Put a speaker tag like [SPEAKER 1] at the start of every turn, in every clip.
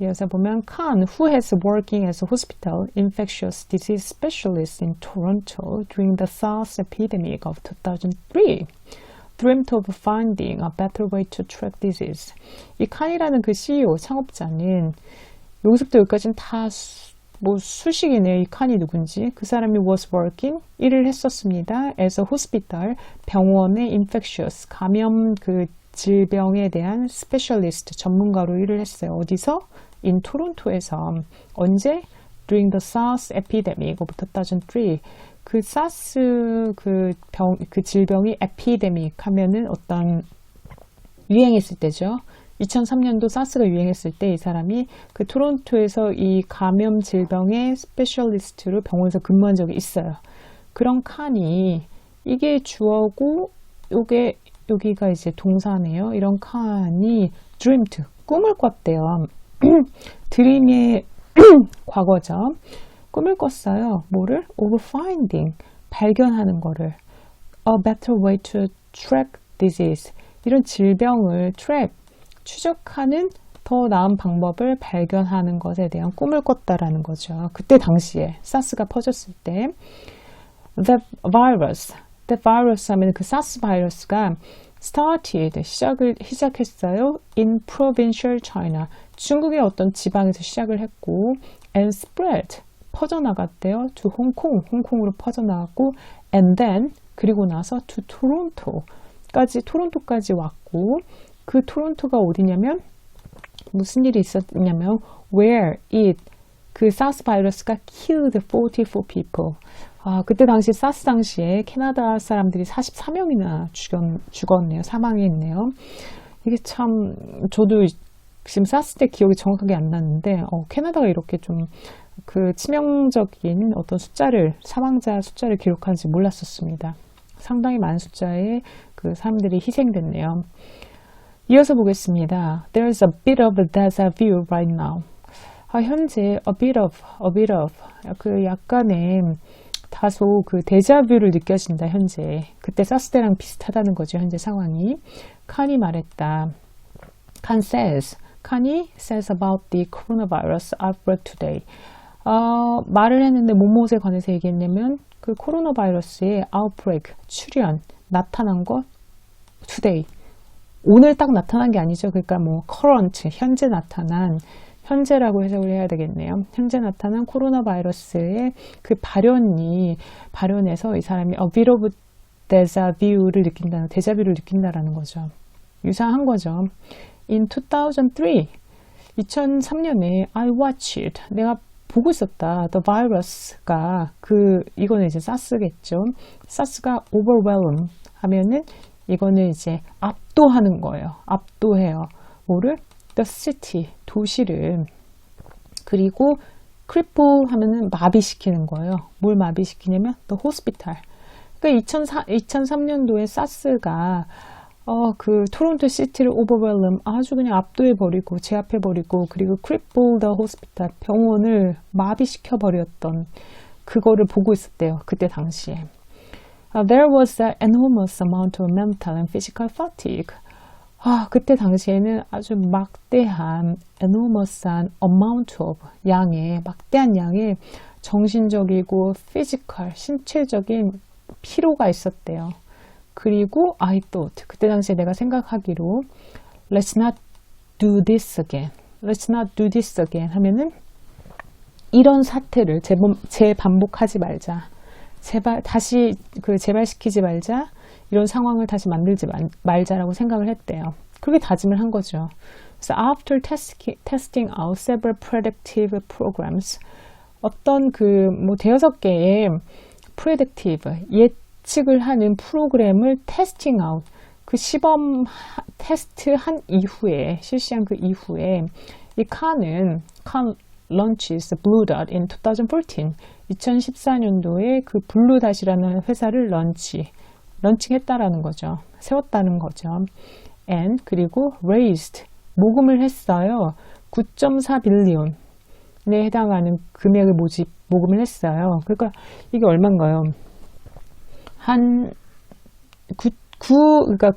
[SPEAKER 1] 이어서 보면 Khan, who has working as a hospital infectious disease specialist in Toronto during the SARS epidemic of 2003, dreamt of finding a better way to track disease. 이 칸이라는 그 CEO, 창업자는 여기서부터 여기까지는 다 뭐 수식이네요. 이 칸이 누군지. 그 사람이 was working, 일을 했었습니다. as a hospital, 병원의 infectious, 감염 그 질병에 대한 스페셜리스트, 전문가로 일을 했어요. 어디서? in 토론토에서. 언제? during the SARS epidemic of 2003. 그 사스 그 질병이 epidemic 하면은 어떤 유행했을 때죠. 2003년도 사스가 유행했을 때 이 사람이 그 토론토에서 이 감염 질병의 스페셜리스트로 병원에서 근무한 적이 있어요. 그런 칸이 이게 주어고 여기가 이제 동사네요. 이런 칸이 dreamed, 꿈을 꿨대요. 드림의 과거죠. 꿈을 꿨어요. 뭐를? of finding, 발견하는 거를. a better way to track disease. 이런 질병을 track, 추적하는 더 나은 방법을 발견하는 것에 대한 꿈을 꿨다라는 거죠. 그때 당시에 사스가 퍼졌을 때 the virus 하면 그 사스 바이러스가 started, 시작했어요. in provincial China, 중국의 어떤 지방에서 시작을 했고 and spread, 퍼져나갔대요. to 홍콩으로 퍼져나갔고 and then, 그리고 나서 to 토론토까지 왔고 그 토론토가 어디냐면 무슨 일이 있었냐면 where 그 사스 바이러스가 killed 44 people. 그때 당시 사스 당시에 캐나다 사람들이 44명이나 죽었네요. 사망했네요. 이게 참 저도 지금 사스 때 기억이 정확하게 안 나는데 캐나다가 이렇게 좀 그 치명적인 어떤 사망자 숫자를 기록하는지 몰랐었습니다. 상당히 많은 숫자의 그 사람들이 희생됐네요. 이어서 보겠습니다. There's a bit of a deja vu right now. 현재 a bit of 그 약간의 다소 그 데자뷰를 느껴진다. 현재 그때 사스 때랑 비슷하다는 거죠. 현재 상황이. 칸이 말했다. 칸이 says about the coronavirus outbreak today. 말을 했는데 뭐뭐에 관해서 얘기했냐면 그 코로나 바이러스의 outbreak, 나타난 것 today. 오늘 딱 나타난 게 아니죠. 그러니까 뭐 current, 현재라고 해석을 해야 되겠네요. 현재 나타난 코로나 바이러스의 그 발현에서 이 사람이 a bit of 데자뷰를 느낀다라는 거죠. 유사한 거죠. In 2003년에 I watched, 내가 보고 있었다. The virus가 이거는 이제 사스겠죠. 사스가 overwhelm 하면은 이거는 이제 압도하는 거예요. 압도해요. 뭐를? The city, 도시를. 그리고 cripple 하면은 마비시키는 거예요. 뭘 마비시키냐면 the hospital. 그러니까 2003년도에 사스가 그 토론토 시티를 overwhelm, 아주 그냥 압도해버리고 제압해버리고 그리고 cripple the hospital, 병원을 마비시켜버렸던 그거를 보고 있었대요. 그때 당시에. There was an enormous amount of mental and physical fatigue. 그때 당시에는 아주 막대한 enormous한 amount of 막대한 양의 정신적이고 physical, 신체적인 피로가 있었대요. 그리고 I thought, 그때 당시에 내가 생각하기로 let's not do this again 하면은 이런 사태를 재반복하지 말자. 다시 재발시키지 말자. 이런 상황을 다시 만들지 말자라고 생각을 했대요. 그렇게 다짐을 한 거죠. 그래서 after testing out several predictive programs, 어떤 대여섯 개의 predictive, 예측을 하는 프로그램을 testing out, 그 시범 테스트한 이후에, 실시한 그 이후에 이 Khan launches Blue Dot in 2014. 2014년도에 그 블루닷이라는 회사를 런칭했다라는 거죠. 세웠다는 거죠. And 그리고 raised, 모금을 했어요. 9.4 빌리언에 해당하는 금액을 모금을 했어요. 그러니까 이게 얼마인가요? 그러니까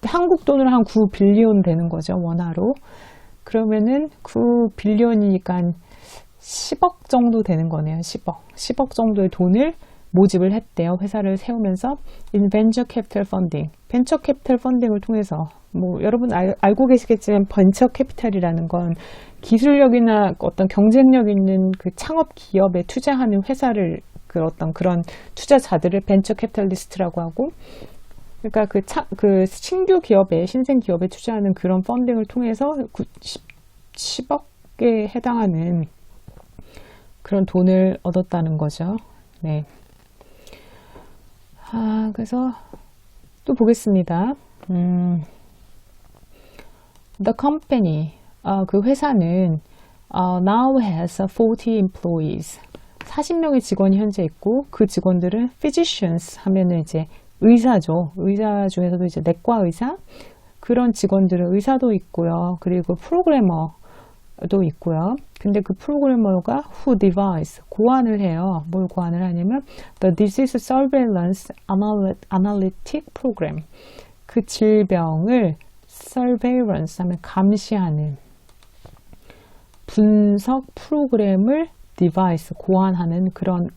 [SPEAKER 1] 한국 돈으로 한 9빌리언 되는 거죠. 원화로. 그러면은 9빌리언이니까 10억 정도 되는 거네요. 10억 정도의 돈을 모집을 했대요. 회사를 세우면서 in venture capital funding. 벤처 캐피탈 펀딩을 통해서 뭐 여러분 알고 계시겠지만 벤처 캐피탈이라는 건 기술력이나 어떤 경쟁력 있는 그 창업 기업에 투자하는 회사를 그 어떤 그런 투자자들을 벤처 캐피탈리스트라고 하고 그러니까 그 신규 기업에 신생 기업에 투자하는 그런 펀딩을 통해서 10억에 해당하는 그런 돈을 얻었다는 거죠. 네. 그래서 또 보겠습니다. The company, 그 회사는 now has 40 employees. 40명의 직원이 현재 있고 그 직원들은 physicians 하면은 이제 의사죠. 의사 중에서도 이제 내과 의사 그런 직원들은 의사도 있고요. 그리고 프로그래머도 있고요. 근데 그 프로그래머가 who devise 고안을 해요. 뭘 고안을 하냐면 the disease surveillance analytic program 그 질병을 surveillance 하면 감시하는 분석 프로그램을 device 고안하는 그런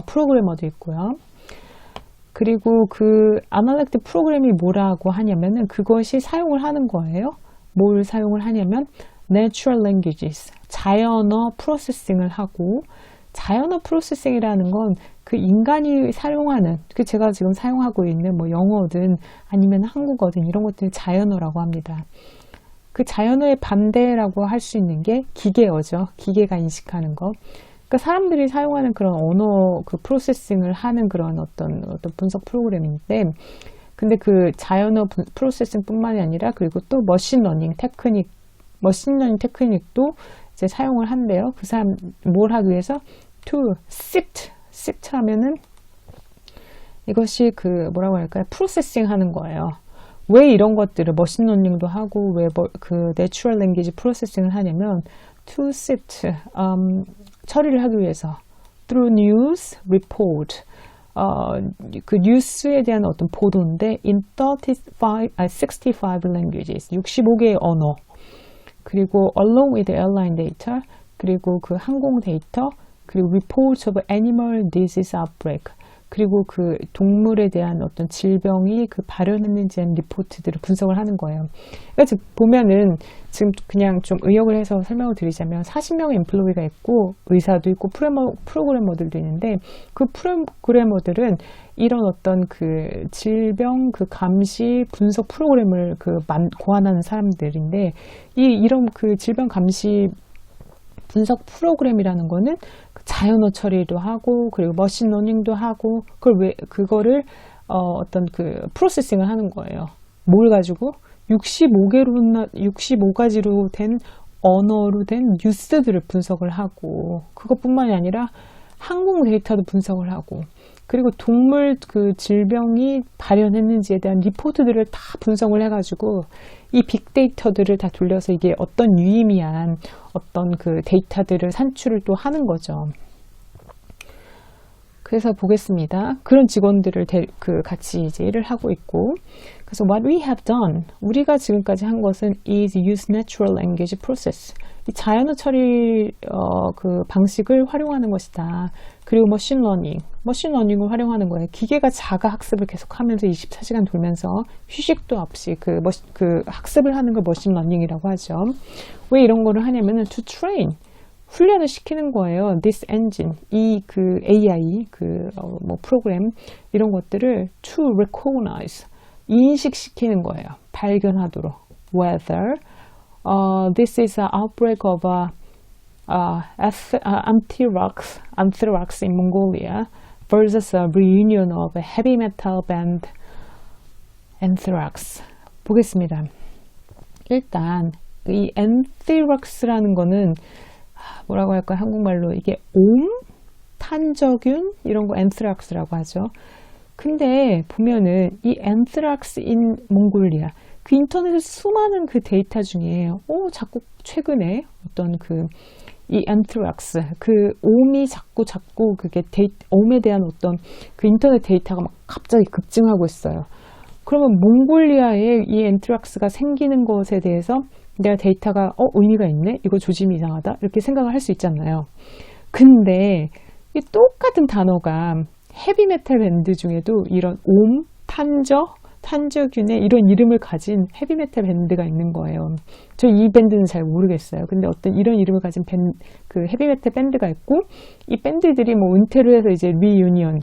[SPEAKER 1] 프로그래머도 있고요. 그리고 그 아날렉틱 프로그램이 뭐라고 하냐면은 그것이 사용을 하는 거예요. 뭘 사용을 하냐면 natural languages, 자연어 프로세싱을 하고 자연어 프로세싱이라는 건 그 인간이 사용하는 그 제가 지금 사용하고 있는 뭐 영어든 아니면 한국어든 이런 것들을 자연어라고 합니다. 그 자연어의 반대라고 할 수 있는 게 기계어죠. 기계가 인식하는 거. 그러니까 사람들이 사용하는 그런 언어 그 프로세싱을 하는 그런 어떤 분석 프로그램인데 근데 그 자연어 프로세싱뿐만이 아니라 그리고 또 머신러닝 테크닉도 이제 사용을 한대요. 그 사람 뭘 하기 위해서 to sift 하면은 이것이 그 뭐라고 할까요? 프로세싱 하는 거예요. 왜 이런 것들을 머신러닝도 하고 왜 그 내추럴 랭귀지 프로세싱을 하냐면 to sift 처리를 하기 위해서 through news report 그 뉴스에 대한 어떤 보도인데 in 65 languages 65개의 언어 그리고 along with airline data 그리고 그 항공 데이터 그리고 reports of animal disease outbreak 그리고 그 동물에 대한 어떤 질병이 그 발현했는지 하는 리포트들을 분석을 하는 거예요. 그러니까 즉 보면은 지금 그냥 좀 의역을 해서 설명을 드리자면 40명의 인플로이가 있고 의사도 있고 프로그래머들도 있는데 그 프로그래머들은 이런 어떤 그 질병 그 감시 분석 프로그램을 그 고안하는 사람들인데 이런 그 질병 감시 분석 프로그램이라는 거는 자연어 처리도 하고 그리고 머신러닝도 하고 그거를 어떤 그 프로세싱을 하는 거예요. 뭘 가지고 65가지로 된 언어로 된 뉴스들을 분석을 하고 그것뿐만이 아니라 항공 데이터도 분석을 하고 그리고 동물 그 질병이 발현했는지에 대한 리포트들을 다 분석을 해가지고 이 빅데이터들을 다 돌려서 이게 어떤 유의미한 어떤 그 데이터들을 산출을 또 하는 거죠. 그래서 보겠습니다. 그런 직원들을 같이 이제 일을 하고 있고, 그래서 what we have done, 우리가 지금까지 한 것은 is use natural language process. 이 자연어 처리 그 방식을 활용하는 것이다. 그리고 머신러닝을 활용하는 거예요. 기계가 자가 학습을 계속하면서 24시간 돌면서 휴식도 없이 그 학습을 하는 걸 머신러닝이라고 하죠. 왜 이런 거를 하냐면은 to train. 훈련을 시키는 거예요. This engine, 이 그 AI, 뭐 프로그램 이런 것들을 to recognize, 인식시키는 거예요. 발견하도록. Whether this is an outbreak of anthrax in Mongolia versus a reunion of a heavy metal band Anthrax. 보겠습니다. 일단 이 anthrax라는 거는 뭐라고 할까요? 한국말로 이게 탄저균 이런 거 anthrax라고 하죠. 근데 보면은 이 anthrax in Mongolia 그 인터넷에 수많은 그 데이터 중에 자꾸 최근에 어떤 이 anthrax 그 옴이 자꾸 그게 옴에 대한 어떤 그 인터넷 데이터가 막 갑자기 급증하고 있어요. 그러면 몽골리아에 이 anthrax가 생기는 것에 대해서 내가 데이터가 의미가 있네? 이거 조짐이 이상하다? 이렇게 생각을 할 수 있잖아요. 근데 이 똑같은 단어가 헤비메탈 밴드 중에도 이런 옴, 탄저균의 이런 이름을 가진 헤비메탈 밴드가 있는 거예요. 저 이 밴드는 잘 모르겠어요. 근데 어떤 이런 이름을 가진 그 헤비메탈 밴드가 있고, 이 밴드들이 뭐 은퇴를 해서 이제 리유니언,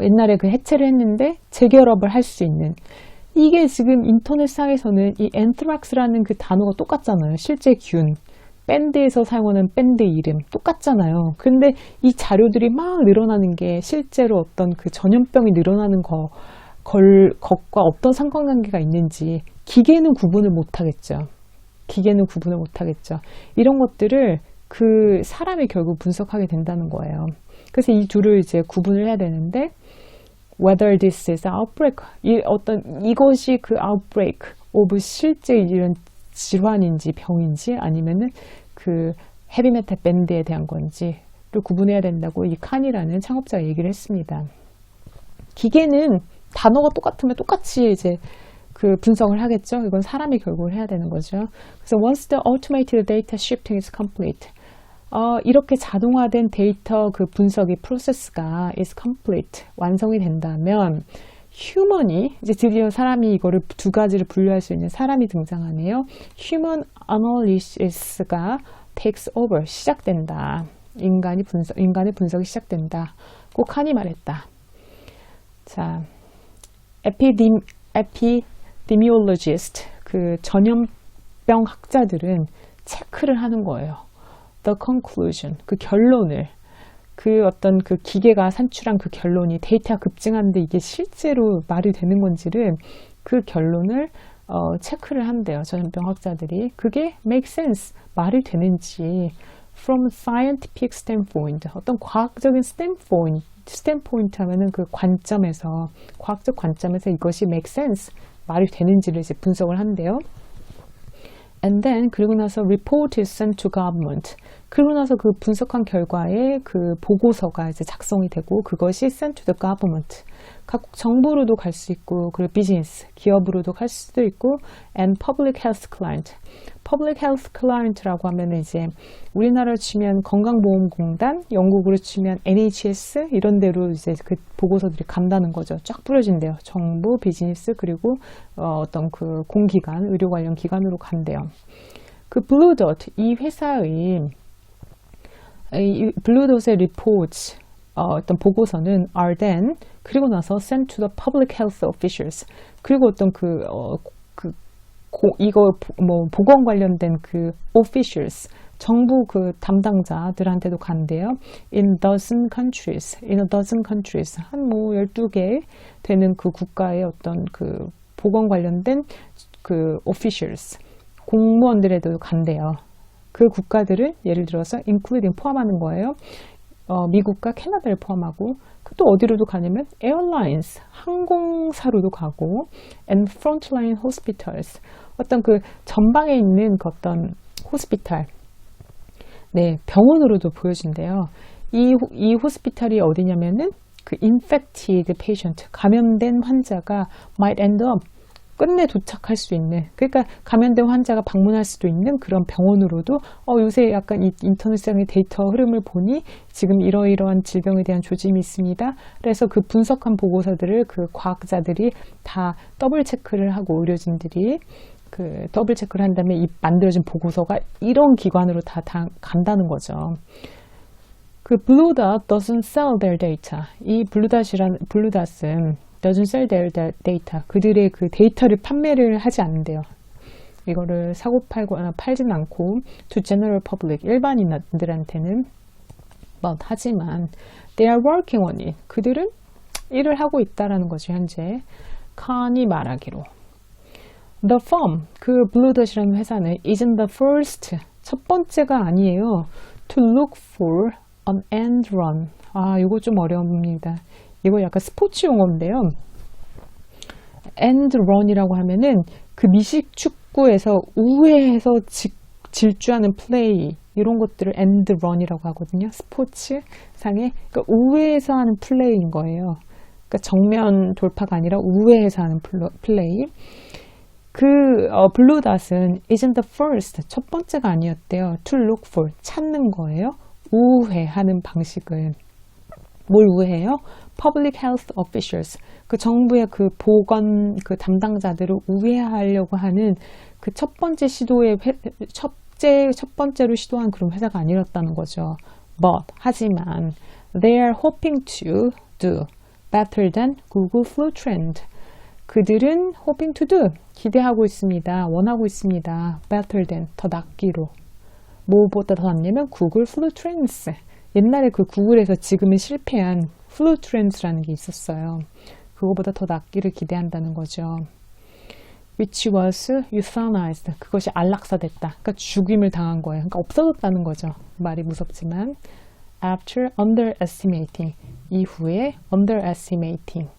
[SPEAKER 1] 옛날에 그 해체를 했는데 재결합을 할 수 있는, 이게 지금 인터넷상에서는 이 엔트락스라는 그 단어가 똑같잖아요. 실제 균. 밴드에서 사용하는 밴드 이름 똑같잖아요. 근데 이 자료들이 막 늘어나는 게 실제로 어떤 그 전염병이 늘어나는 것과 어떤 상관관계가 있는지 기계는 구분을 못 하겠죠. 기계는 구분을 못 하겠죠. 이런 것들을 그 사람이 결국 분석하게 된다는 거예요. 그래서 이 둘을 이제 구분을 해야 되는데, whether this is outbreak, 이것이 그 outbreak of 실제 이런 질환인지 병인지 아니면은 그 헤비메탈 밴드에 대한 건지를 구분해야 된다고 이 칸이라는 창업자가 얘기를 했습니다. 기계는 단어가 똑같으면 똑같이 이제 그 분석을 하겠죠. 이건 사람이 결국 해야 되는 거죠. 그래서 once the automated data shifting is complete, 이렇게 자동화된 데이터 그 분석이 프로세스가 is complete, 완성이 된다면 휴먼이, 이제 드디어 사람이 이거를 두 가지를 분류할 수 있는 사람이 등장하네요. Human analysis가 takes over, 시작된다. 인간의 분석이 시작된다. 꼭 칸이 말했다. 자, epidemiologist, 그 전염병 학자들은 체크를 하는 거예요. The conclusion, 그 결론을, 그 어떤 그 기계가 산출한 그 결론이 데이터가 급증하는데 이게 실제로 말이 되는 건지를, 그 결론을 체크를 한대요. 전염병 학자들이. 그게 make sense, 말이 되는지 from scientific standpoint, 어떤 과학적인 standpoint 하면은 그 관점에서, 과학적 관점에서 이것이 make sense, 말이 되는지를 이제 분석을 한대요. And then, 그리고 나서 report is sent to government. 그리고 나서 그 분석한 결과에 그 보고서가 이제 작성이 되고, 그것이 sent to the government. 각국 정부로도 갈 수 있고, 그리고 비즈니스, 기업으로도 갈 수도 있고, and public health client. public health client라고 하면 이제 우리나라로 치면 건강보험공단, 영국으로 치면 NHS, 이런 데로 이제 그 보고서들이 간다는 거죠. 쫙 뿌려진대요. 정부, 비즈니스, 그리고 어떤 그 공기관, 의료 관련 기관으로 간대요. 그 블루도트, 이 회사의 이 블루도트의 reports, 어떤 보고서는 are then, 그리고 나서 sent to the public health officials, 그리고 어떤 이거 뭐 보건 관련된 그 officials, 정부 그 담당자들한테도 간대요. in a dozen countries, 한 뭐 12개 되는 그 국가의 어떤 그 보건 관련된 그 officials, 공무원들에도 간대요. 그 국가들을 예를 들어서 including, 포함하는 거예요. 미국과 캐나다를 포함하고, 또 어디로도 가냐면 airlines, 항공사로도 가고, and frontline hospitals, 어떤 그 전방에 있는 그 어떤 호스피탈, 네, 병원으로도 보여진대요. 이 호스피탈이 어디냐면은 그 infected patient, 감염된 환자가 might end up, 끝내 도착할 수 있는, 그러니까 감염된 환자가 방문할 수도 있는 그런 병원으로도 요새 약간 이 인터넷상의 데이터 흐름을 보니 지금 이러이러한 질병에 대한 조짐이 있습니다. 그래서 그 분석한 보고서들을 그 과학자들이 다 더블 체크를 하고, 의료진들이 그 더블 체크를 한 다음에 이 만들어진 보고서가 이런 기관으로 다 간다는 거죠. 그 Blue Dot doesn't sell their data. 이 블루닷은 doesn't sell their data. 그들의 그 데이터를 판매를 하지 않는데요. 이거를 사고 팔진 않고 to general public, 일반인들한테는 하지만 they are working on it. 그들은 일을 하고 있다라는 거죠, 현재. 칸이 말하기로. The firm, 그 블루닷이라는 회사는 isn't the first, 첫 번째가 아니에요. to look for an end run. 이거 좀 어려웁니다. 이거 약간 스포츠 용어인데요. end run이라고 하면은 그 미식 축구에서 우회해서 질주하는 플레이, 이런 것들을 end run이라고 하거든요. 스포츠 상에, 그러니까 우회해서 하는 플레이인 거예요. 그러니까 정면 돌파가 아니라 우회해서 하는 플레이. 블루닷은 isn't the first, 첫 번째가 아니었대요. to look for, 찾는 거예요. 우회하는 방식을. 뭘 우회해요? public health officials, 그 정부의 그 보건 그 담당자들을 우회하려고 하는 그 첫 번째 시도의 첫 번째로 시도한 그런 회사가 아니었다는 거죠. But, 하지만 they are hoping to do better than Google Flu Trend. 그들은 hoping to do, 기대하고 있습니다. 원하고 있습니다. better than, 더 낫기로. 뭐보다 더 낫냐면 Google Flu Trends. 옛날에 그 구글에서 지금은 실패한 Flu Trends라는 게 있었어요. 그거보다 더 낫기를 기대한다는 거죠. Which was euthanized. 그것이 안락사됐다. 그러니까 죽임을 당한 거예요. 그러니까 없어졌다는 거죠. 말이 무섭지만. After underestimating. 이후에 underestimating.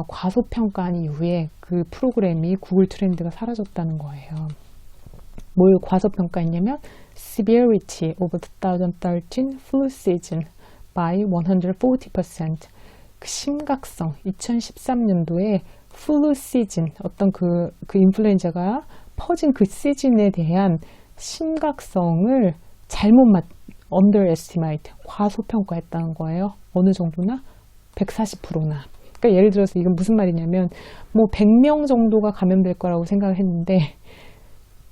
[SPEAKER 1] 과소평가한 이후에 그 프로그램이 구글 트렌드가 사라졌다는 거예요. 뭘 과소평가했냐면 severity of 2013 flu season by 140%. 그 심각성, 2013년도에 플루 시즌, 어떤 그 인플루엔자가 퍼진 그 시즌에 대한 심각성을 underestimate, 과소평가했다는 거예요. 어느 정도나? 140%나. 그러니까 예를 들어서 이건 무슨 말이냐면 뭐 100명 정도가 감염될 거라고 생각을 했는데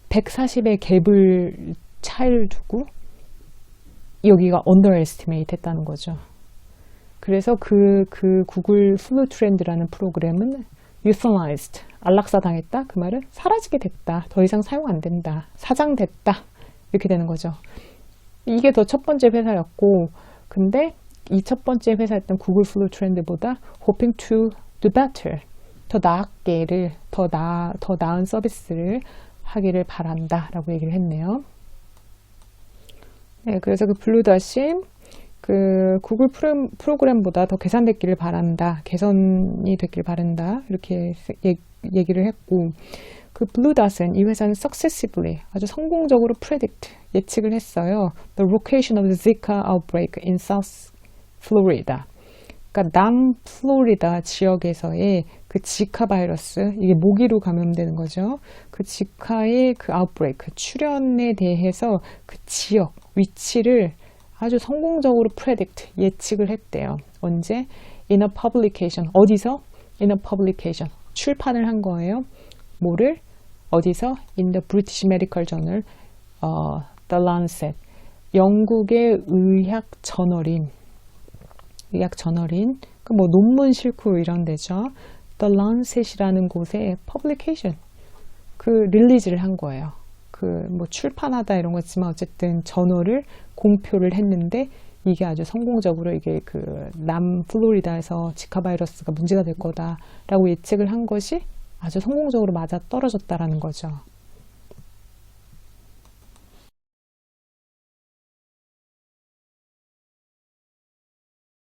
[SPEAKER 1] 140의 갭을 차이를 두고 여기가 underestimate 했다는 거죠. 그래서 그 구글 플루 트렌드라는 프로그램은 euthanized, 안락사 당했다. 그 말은 사라지게 됐다. 더 이상 사용 안 된다. 사장됐다. 이렇게 되는 거죠. 이게 더 첫 번째 회사였고, 근데 이 첫 번째 회사였던 구글 플루 트렌드보다 hoping to do better, 더 나았게를, 더 나은 서비스를 하기를 바란다 라고 얘기를 했네요. 네, 그래서 그 블루닷이 그 구글 프로그램보다 더 개선이 됐기를 바란다 이렇게 얘기를 했고, 그 블루닷은 이 회사는 successively, 아주 성공적으로 predict, 예측을 했어요. The location of the Zika outbreak in South Florida. 그러니까 남플로리다 지역에서의 그 지카 바이러스, 이게 모기로 감염되는 거죠. 그 지카의 그 outbreak, 출현에 대해서 그 지역, 위치를 아주 성공적으로 predict, 예측을 했대요. 언제? In a publication. 어디서? In a publication. 출판을 한 거예요. 뭐를? 어디서? In the British Medical Journal, The Lancet. 영국의 의학 저널인, 그 뭐 논문 실고 이런 데죠. The Lancet이라는 곳에 publication, 그 릴리즈를 한 거예요. 그 뭐 출판하다 이런 거지만 어쨌든 저널을 공표를 했는데 이게 아주 성공적으로 이게 그 남플로리다에서 지카 바이러스가 문제가 될 거다라고 예측을 한 것이 아주 성공적으로 맞아 떨어졌다라는 거죠.